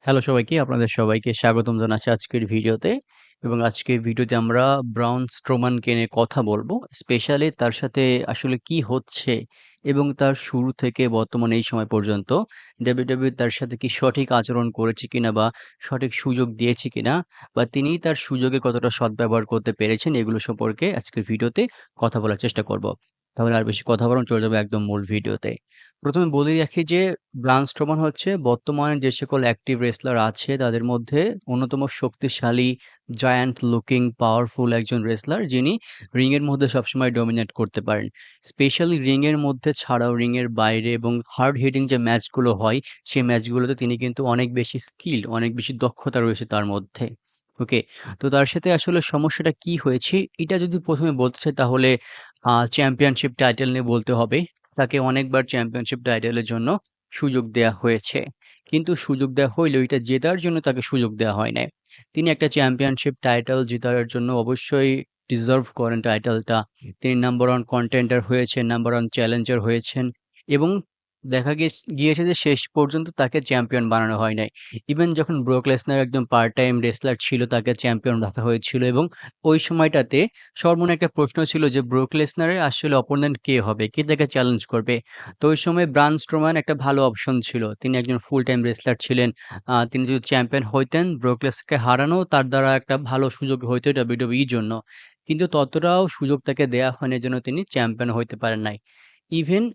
Hello সবাইকে, আপনাদের সবাইকে স্বাগতম জানাচ্ছি আজকের ভিডিওতে। এবং আজকের ভিডিওতে আমরা ব্রাউন স্ট্রোমানকে নিয়ে কথা বলবো। স্পেশালি তার সাথে আসলে কি হচ্ছে এবং তার শুরু থেকে বর্তমানে এই সময় পর্যন্ত WWE তার সাথে কি সঠিক আচরণ করেছে কিনা বা সঠিক সুযোগ দিয়েছে কিনা বা তিনি তার সুযোগের কতটা সদ্ব্যবহার করতে পেরেছেন, এগুলো সম্পর্কে আজকের ভিডিওতে কথা বলার চেষ্টা করব। তাহলে আর বেশি কথা বলুন, চলে যাবে একদম মূল ভিডিওতে। প্রথমে বলে রাখি যে ব্রান স্ট্রোমান হচ্ছে বর্তমানে যে সকল অ্যাক্টিভ রেসলার আছে তাদের মধ্যে অন্যতম শক্তিশালী, জায়ান্ট লুকিং, পাওয়ারফুল একজন রেসলার, যিনি রিংয়ের মধ্যে সবসময় ডমিনেট করতে পারেন। স্পেশালি রিংয়ের মধ্যে ছাড়াও রিংয়ের বাইরে এবং হার্ড হিটিং যে ম্যাচগুলো হয়, সেই ম্যাচগুলোতে তিনি কিন্তু অনেক বেশি স্কিল, অনেক বেশি দক্ষতা রয়েছে তার মধ্যে। ওকে, তো তার সাথে আসলে সমস্যাটা কি হয়েছে এটা যদি প্রথমে বলতে চাই তাহলে চ্যাম্পিয়নশিপ টাইটেল নিয়ে বলতে হবে। তাকে অনেকবার চ্যাম্পিয়নশিপ টাইটেলের জন্য সুযোগ দেয়া হয়েছে। কিন্তু সুযোগ দেয়া হইলেও এটা জেতার জন্য তাকে সুযোগ দেয়া হয় নাই। তিনি একটা চ্যাম্পিয়নশিপ টাইটেল জেতার জন্য অবশ্যই ডিজার্ভ করেন টাইটেলটা। তিনি নাম্বার 1 কন্টেন্ডার হয়েছেন, নাম্বার 1 চ্যালেঞ্জার হয়েছেন এবং দেখা গিয়েছে যে শেষ পর্যন্ত তাকে চ্যাম্পিয়ন বানানো হয় নাই। ইভেন যখন ব্রক লেসনার একদম পার্ট টাইম রেসলার ছিল, তাকে চ্যাম্পিয়ন রাখা হয়েছিল এবং ওই সময়টাতে সবার একটা প্রশ্ন ছিল যে ব্রক লেসনারের আসলে অপোনেন্ট কে হবে? কে তাকে চ্যালেঞ্জ করবে? তো ওই সময় ব্রান স্ট্রোমান একটা ভালো অপশন ছিল। তিনি একজন ফুল টাইম রেসলার ছিলেন। তিনি যদি চ্যাম্পিয়ন হইতেন, ব্রক লেসনারকে হারানো তার দ্বারা একটা ভালো সুযোগ হইতো ডাব্লিউডব্লিউইর জন্য। কিন্তু ততটাও সুযোগ তাকে দেয়া হয়নি, এজন্য তিনি চ্যাম্পিয়ন হইতে পারেন নাই। ইভেন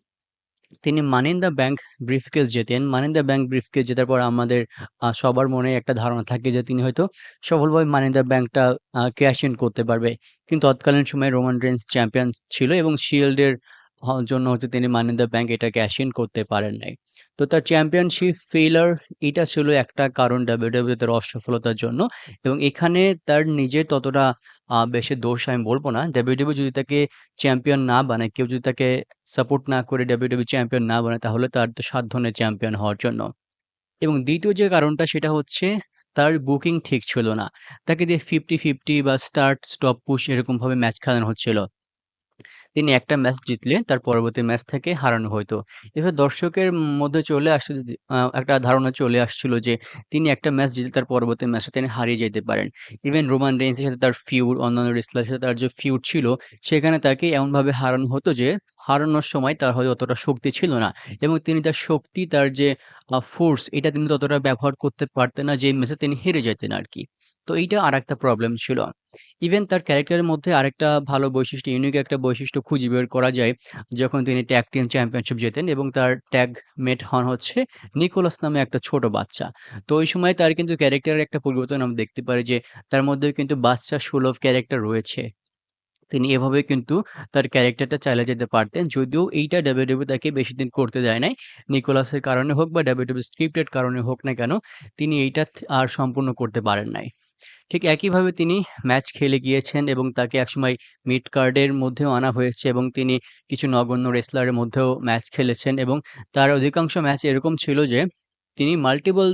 তিনি money in the bank briefcase জেতেন। Money in the bank briefcase জেতার পর আমাদের সবার মনে একটা ধারণা থাকে যে তিনি হয়তো সফলভাবে মানি ইন দ্য ব্যাংকটা ক্যাশ ইন করতে পারবে। কিন্তু তৎকালীন সময়ে রোমান রেইন্স চ্যাম্পিয়ন ছিল এবং শিল্ডের জন্য হচ্ছে তিনি মানি ইন দ্য ব্যাংক এটা ক্যাশ ইন করতে পারেন নাই। তো তার চ্যাম্পিয়নশিপ ফেইলিউর এটা ছিল একটা কারণ ডাব্লিউডাব্লিউই তার অসফলতার জন্য। এবং এখানে তার নিজের ততটা বেশি দোষ আমি বলব না। ডাব্লিউডাব্লিউই যদি তাকে চ্যাম্পিয়ন না বানায়, কেউ যদি তাকে সাপোর্ট না করে ডাব্লিউডাব্লিউই চ্যাম্পিয়ন না বানায়, তাহলে তার তো সাধ্য নেই চ্যাম্পিয়ন হওয়ার জন্য। এবং দ্বিতীয় যে কারণটা সেটা হচ্ছে তার বুকিং ঠিক ছিল না। তাকে দিয়ে 50-50 বা স্টার্ট, স্টপ, পুশ এরকমভাবে ম্যাচ খেলানো হচ্ছিল। তিনি একটা ম্যাচ জিতলে তার পরবর্তী ম্যাচ থেকে হারানো হইতো। এবার দর্শকের মধ্যে চলে আসছে যে একটা ধারণা চলে আসছিল যে তিনি একটা ম্যাচ জিতলে তার পরবর্তী ম্যাচে তিনি হারিয়ে যেতে পারেন। ইভেন রোমান রেইন্সের সাথে তার ফিউড, অন্যান্য রেসলারের সাথে তার যে ফিউড ছিল, সেখানে তাকে এমনভাবে হারানো হতো যে হারানোর সময় তার হয়তো অতটা শক্তি ছিল না এবং তিনি তার শক্তি, তার যে ফোর্স, এটা তিনি ততটা ব্যবহার করতে পারতেন না যে ম্যাচে তিনি হেরে যেতেন আরকি। তো এইটা আরেকটা প্রবলেম ছিল। ইভেন তার ক্যারেক্টারের মধ্যে আরেকটা ভালো বৈশিষ্ট্য, ইউনিক একটা বৈশিষ্ট্য খুঁজে বের করা যায় যখন তিনি ট্যাগ টিম চ্যাম্পিয়নশিপ জেতেন এবং তার ট্যাগ মেট হন হচ্ছে নিকোলাস নামে একটা ছোট বাচ্চা। তো ওই সময় তার কিন্তু ক্যারেক্টারের একটা পরিবর্তন আমরা দেখতে পারি যে তার মধ্যেও কিন্তু বাচ্চা সুলভ ক্যারেক্টার রয়েছে। তিনি এভাবে কিন্তু তার ক্যারেক্টারটা চালিয়ে যেতে পারতেন। যদিও এইটা ডাব্লিউডাব্লিউই তাকে বেশিদিন করতে দেয় নাই। নিকোলাসের কারণে হোক বা ডাব্লিউডাব্লিউই স্ক্রিপ্টেড কারণে হোক না কেন, তিনি এইটা আর সম্পূর্ণ করতে পারেন নাই। ঠিক একইভাবে তিনি ম্যাচ খেলে গিয়েছেন এবং তাকে একসময় মিড কার্ডের মধ্যেও আনা হয়েছে এবং তিনি কিছু নগণ্য রেসলারের মধ্যেও ম্যাচ খেলেছেন এবং তার অধিকাংশ ম্যাচ এরকম ছিল যে তিনি মাল্টিপল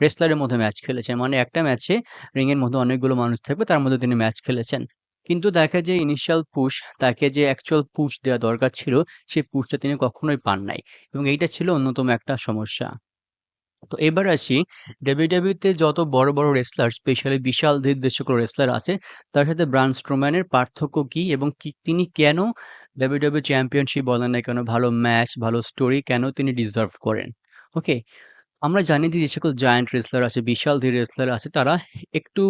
রেসলারের মধ্যে ম্যাচ খেলেছেন। মানে একটা ম্যাচে রিংয়ের মধ্যে অনেকগুলো মানুষ থাকবে, তার মধ্যে তিনি ম্যাচ খেলেছেন। কিন্তু দেখা যায় ইনিশিয়াল পুশ, তাকে যে অ্যাকচুয়াল পুশ দেওয়া দরকার ছিল, সেই পুশটা তিনি কখনোই পান নাই এবং এইটা ছিল অন্যতম একটা সমস্যা। তো এবার আসি ডাব্লিউডাব্লিউইতে যত বড়, বড় রেসলার, স্পেশালি বিশাল যে সকল রেসলার আছে, তার সাথে ব্রান স্ট্রোম্যানের পার্থক্য কী এবং তিনি কেন ডাব্লিউডাব্লিউই চ্যাম্পিয়নশিপ বলেন না কেন, ভালো ম্যাচ, ভালো স্টোরি কেন তিনি ডিজার্ভ করেন? ওকে? আমরা জানি যে, যে সকল জায়ান্ট রেসলার আছে, বিশাল ধীর রেসলার আছে, তারা একটু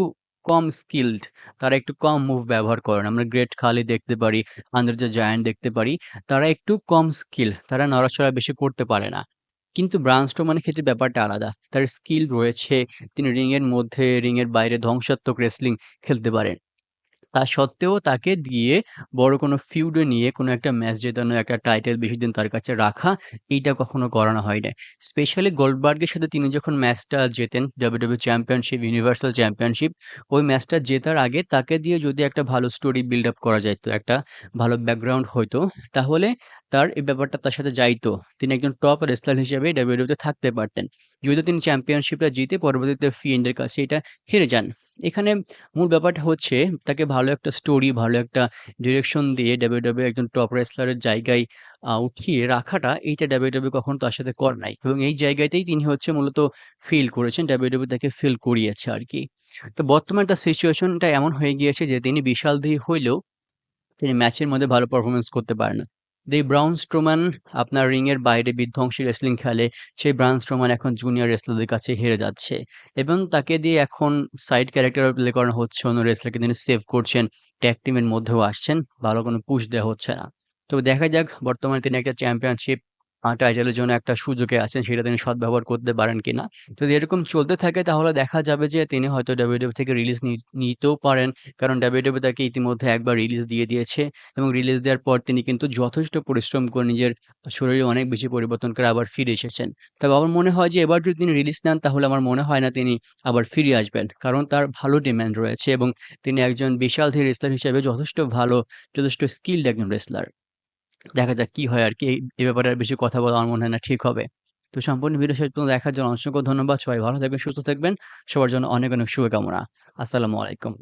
কম স্কিলড, তারা একটু কম মুভ ব্যবহার করেন। আমরা গ্রেট খালি দেখতে পারি, আন্দ্রে দ্য জায়ান্ট দেখতে পারি। তারা একটু কম স্কিল, তারা নড়াচড়া বেশি করতে পারে না। কিন্তু ব্রান স্ট্রোমানের ক্ষেত্রে ব্যাপারটা আলাদা। তার স্কিল রয়েছে, তিনি রিংয়ের মধ্যে, রিংয়ের বাইরে ধ্বংসাত্মক রেসলিং খেলতে পারেন। তা সত্ত্বেও তাকে দিয়ে বড় কোনো ফিউডে নিয়ে কোনো একটা ম্যাচ জেতানো, একটা টাইটেল বেশিদিন তার কাছে রাখা, এইটা কখনো করানো হয় নাই। স্পেশালি গোল্ডবার্গের সাথে তিনি যখন ম্যাচটা জেতেন, ডাব্লিউডাব্লিউই চ্যাম্পিয়নশিপ, ইউনিভার্সাল চ্যাম্পিয়নশিপ, ওই ম্যাচটা জেতার আগে তাকে দিয়ে যদি একটা ভালো স্টোরি বিল্ড আপ করা যাইত, একটা ভালো ব্যাকগ্রাউন্ড হইতো, তাহলে তার এই ব্যাপারটা তার সাথে যাইতো। তিনি একজন টপ রেসলার হিসেবে ডাব্লিউডাব্লিউইতে থাকতে পারতেন। যদিও তিনি চ্যাম্পিয়নশিপটা জিতে পরবর্তীতে ফিয়েন্ডের কাছে এটা হেরে যান। এখানে মূল ব্যাপারটা হচ্ছে তাকে ভালো একটা স্টোরি, ভালো একটা ডিরেকশন দিয়ে WWE একজন টপ রেসলারের জায়গায় উঠিয়ে রাখাটা এইটা WWE কখনো তার সাথে করে নাই। এবং এই জায়গাতেই তিনি হচ্ছে মূলত ফিল করেছেন। WWE তাকে ফিল করিয়েছে আরকি। তো বর্তমানে তার সিচুয়েশনটা এমন হয়ে গিয়েছে যে তিনি বিশালদেহী হইলেও তিনি ম্যাচের মধ্যে ভালো পারফরম্যান্স করতে পারে না। এই ব্রাউন স্ট্রোম্যান আপনার রিংয়ের বাইরে বিধ্বংসী রেসলিং খেলে। সেই ব্রাউন স্ট্রোম্যান এখন জুনিয়র রেসলারদের কাছে হেরে যাচ্ছে এবং তাকে দিয়ে এখন সাইড ক্যারেক্টার প্লে করানো হচ্ছে। অন্য রেসলারকে তিনি সেভ করছেন। ট্যাগ টিমের মধ্যেও আসছেন। ভালো কোনো পুশ দেওয়া হচ্ছে না। তো দেখা যাক বর্তমানে তিনি একটা চ্যাম্পিয়নশিপ টাইটেলের জন্য একটা সুযোগে আছেন। সেটা তিনি সদ্ব্যবহার করতে পারেন কিনা। যদি এরকম চলতে থাকে তাহলে দেখা যাবে যে তিনি হয়তো WWE থেকে রিলিজ নিতেও পারেন। কারণ WWE তাকে ইতিমধ্যে একবার রিলিজ দিয়ে দিয়েছে এবং রিলিজ দেওয়ার পর তিনি কিন্তু যথেষ্ট পরিশ্রম করে নিজের শরীরে অনেক বেশি পরিবর্তন করে আবার ফিরে এসেছেন। তবে আমার মনে হয় যে এবার যদি তিনি রিলিজ নেন তাহলে আমার মনে হয় না তিনি আবার ফিরে আসবেন। কারণ তার ভালো ডিমান্ড রয়েছে এবং তিনি একজন বিশালদেহী রেসলার হিসেবে যথেষ্ট ভালো, যথেষ্ট স্কিলড একজন রেসলার। দেখা যাক কি হয় আরকি। এই ব্যাপারে আর বেশি কথা বলা আমার মনে হয় না ঠিক হবে। তো সম্পূর্ণ ভিডিও শেষ পর্যন্ত দেখার জন্য অসংখ্য ধন্যবাদ। সবাই ভালো থাকবেন, সুস্থ থাকবেন। সবার জন্য অনেক, অনেক শুভকামনা। আসসালামু আলাইকুম।